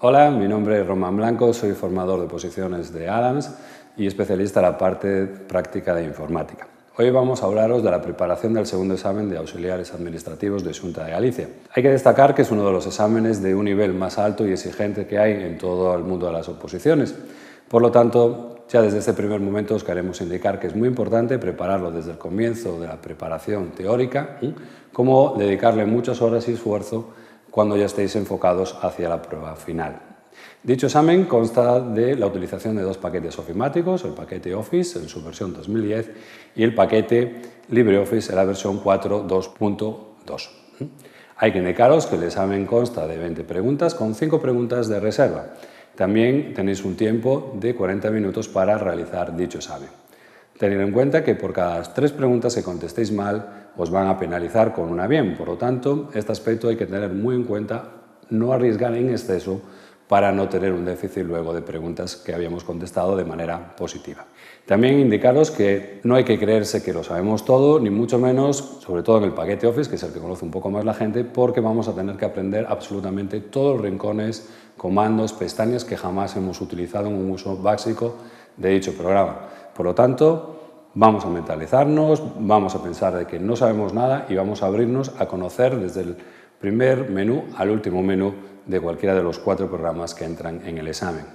Hola, mi nombre es Román Blanco, soy formador de posiciones de Adams y especialista en la parte práctica de informática. Hoy vamos a hablaros de la preparación del segundo examen de auxiliares administrativos de Xunta de Galicia. Hay que destacar que es uno de los exámenes de un nivel más alto y exigente que hay en todo el mundo de las oposiciones. Por lo tanto, ya desde este primer momento os queremos indicar que es muy importante prepararlo desde el comienzo de la preparación teórica, como dedicarle muchas horas y esfuerzo cuando ya estéis enfocados hacia la prueba final. Dicho examen consta de la utilización de dos paquetes ofimáticos, el paquete Office en su versión 2010 y el paquete LibreOffice en la versión 4.2.2. Hay que indicaros que el examen consta de 20 preguntas con 5 preguntas de reserva. También tenéis un tiempo de 40 minutos para realizar dicho examen. Tened en cuenta que por cada 3 preguntas que contestéis mal os van a penalizar con una bien. Por lo tanto, este aspecto hay que tener muy en cuenta, no arriesgar en exceso para no tener un déficit luego de preguntas que habíamos contestado de manera positiva. También indicaros que no hay que creerse que lo sabemos todo, ni mucho menos, sobre todo en el paquete Office, que es el que conoce un poco más la gente, porque vamos a tener que aprender absolutamente todos los rincones, comandos, pestañas que jamás hemos utilizado en un uso básico de dicho programa. Por lo tanto, vamos a mentalizarnos, vamos a pensar de que no sabemos nada y vamos a abrirnos a conocer desde el primer menú al último menú de cualquiera de los 4 programas que entran en el examen.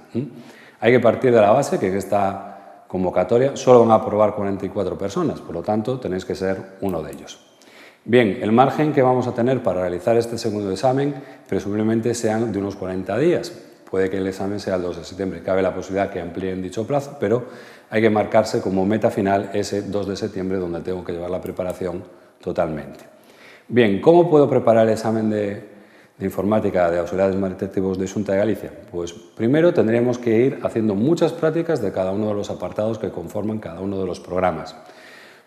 Hay que partir de la base que en esta convocatoria solo van a aprobar 44 personas, por lo tanto tenéis que ser uno de ellos. Bien, el margen que vamos a tener para realizar este segundo examen presumiblemente sean de unos 40 días. Puede que el examen sea el 2 de septiembre, cabe la posibilidad que amplíen dicho plazo, pero hay que marcarse como meta final ese 2 de septiembre donde tengo que llevar la preparación totalmente. Bien, ¿cómo puedo preparar el examen de informática de auxiliares administrativos de Xunta de Galicia? Pues primero tendríamos que ir haciendo muchas prácticas de cada uno de los apartados que conforman cada uno de los programas.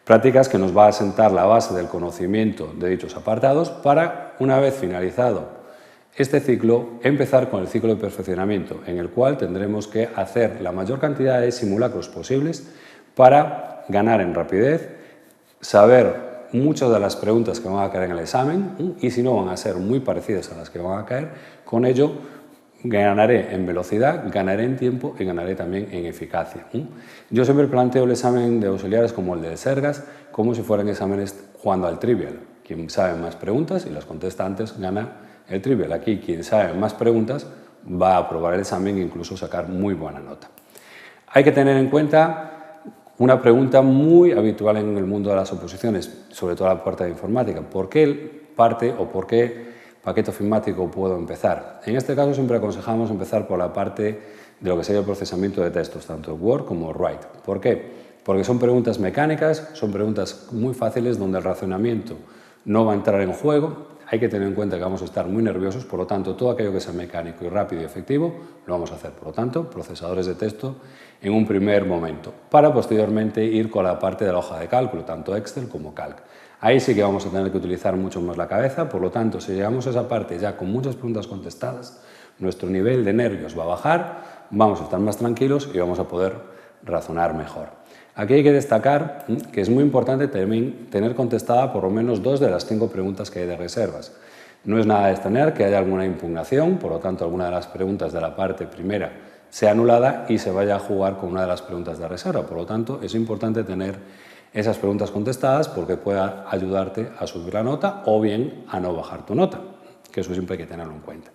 Prácticas que nos va a sentar la base del conocimiento de dichos apartados para, una vez finalizado este ciclo, empezar con el ciclo de perfeccionamiento, en el cual tendremos que hacer la mayor cantidad de simulacros posibles para ganar en rapidez, saber muchas de las preguntas que van a caer en el examen y si no van a ser muy parecidas a las que van a caer, con ello ganaré en velocidad, ganaré en tiempo y ganaré también en eficacia. Yo siempre planteo el examen de auxiliares como el de Sergas, como si fueran exámenes jugando al trivial. Quien sabe más preguntas y las contesta antes gana el trivial. Aquí quien sabe más preguntas va a aprobar el examen e incluso sacar muy buena nota. Hay que tener en cuenta una pregunta muy habitual en el mundo de las oposiciones, sobre todo la parte de informática. ¿Por qué parte o por qué paquete ofimático puedo empezar? En este caso siempre aconsejamos empezar por la parte de lo que sería el procesamiento de textos, tanto Word como Write. ¿Por qué? Porque son preguntas mecánicas, son preguntas muy fáciles donde el razonamiento no va a entrar en juego. Hay que tener en cuenta que vamos a estar muy nerviosos, por lo tanto, todo aquello que sea mecánico y rápido y efectivo lo vamos a hacer. Por lo tanto, procesadores de texto en un primer momento, para posteriormente ir con la parte de la hoja de cálculo, tanto Excel como Calc. Ahí sí que vamos a tener que utilizar mucho más la cabeza, por lo tanto, si llegamos a esa parte ya con muchas preguntas contestadas, nuestro nivel de nervios va a bajar, vamos a estar más tranquilos y vamos a poder razonar mejor. Aquí hay que destacar que es muy importante también tener contestada por lo menos 2 de las 5 preguntas que hay de reservas. No es nada de extrañar que haya alguna impugnación, por lo tanto alguna de las preguntas de la parte primera sea anulada y se vaya a jugar con una de las preguntas de reserva. Por lo tanto, es importante tener esas preguntas contestadas porque pueda ayudarte a subir la nota o bien a no bajar tu nota, que eso siempre hay que tenerlo en cuenta.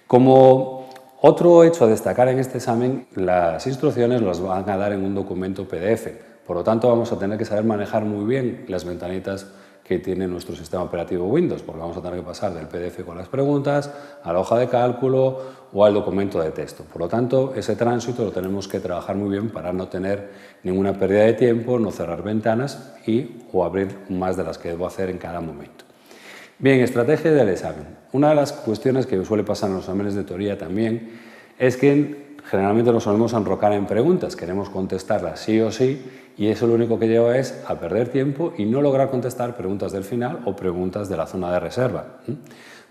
Como otro hecho a destacar en este examen, las instrucciones las van a dar en un documento PDF. Por lo tanto, vamos a tener que saber manejar muy bien las ventanitas que tiene nuestro sistema operativo Windows, porque vamos a tener que pasar del PDF con las preguntas a la hoja de cálculo o al documento de texto. Por lo tanto, ese tránsito lo tenemos que trabajar muy bien para no tener ninguna pérdida de tiempo, no cerrar ventanas o abrir más de las que debo hacer en cada momento. Bien, estrategia del examen. Una de las cuestiones que suele pasar en los exámenes de teoría también es que generalmente nos solemos enrocar en preguntas, queremos contestarlas sí o sí y eso lo único que lleva es a perder tiempo y no lograr contestar preguntas del final o preguntas de la zona de reserva.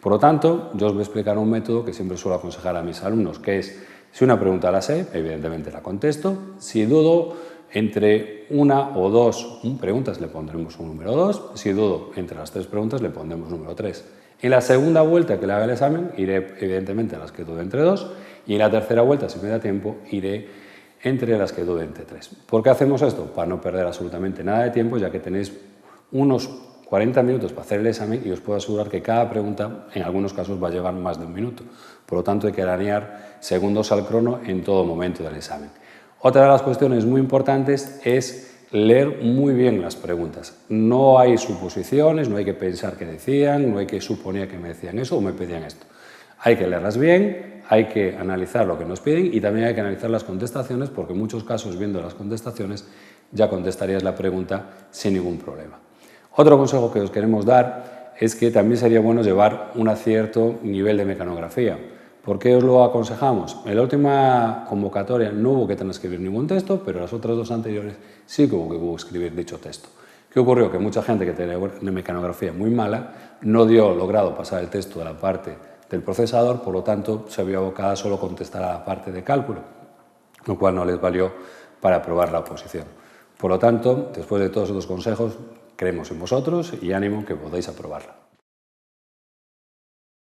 Por lo tanto, yo os voy a explicar un método que siempre suelo aconsejar a mis alumnos, que es, si una pregunta la sé, evidentemente la contesto, si dudo entre una o dos preguntas le pondremos un número 2, si dudo entre las 3 preguntas le pondremos número 3. En la segunda vuelta que le haga el examen, iré evidentemente a las que dude entre 2 y en la tercera vuelta, si me da tiempo, iré entre las que dude entre 3. ¿Por qué hacemos esto? Para no perder absolutamente nada de tiempo, ya que tenéis unos 40 minutos para hacer el examen y os puedo asegurar que cada pregunta en algunos casos va a llevar más de 1 minuto. Por lo tanto, hay que alinear segundos al crono en todo momento del examen. Otra de las cuestiones muy importantes es leer muy bien las preguntas. No hay suposiciones, no hay que pensar que decían, no hay que suponer que me decían eso o me pedían esto. Hay que leerlas bien, hay que analizar lo que nos piden y también hay que analizar las contestaciones, porque en muchos casos, viendo las contestaciones, ya contestarías la pregunta sin ningún problema. Otro consejo que os queremos dar es que también sería bueno llevar un cierto nivel de mecanografía. ¿Por qué os lo aconsejamos? En la última convocatoria no hubo que transcribir ningún texto, pero las otras 2 anteriores sí que hubo que escribir dicho texto. ¿Qué ocurrió? Que mucha gente que tenía una mecanografía muy mala no dio logrado pasar el texto de la parte del procesador, por lo tanto se vio abocada solo a contestar a la parte de cálculo, lo cual no les valió para aprobar la oposición. Por lo tanto, después de todos estos consejos, creemos en vosotros y ánimo que podáis aprobarla.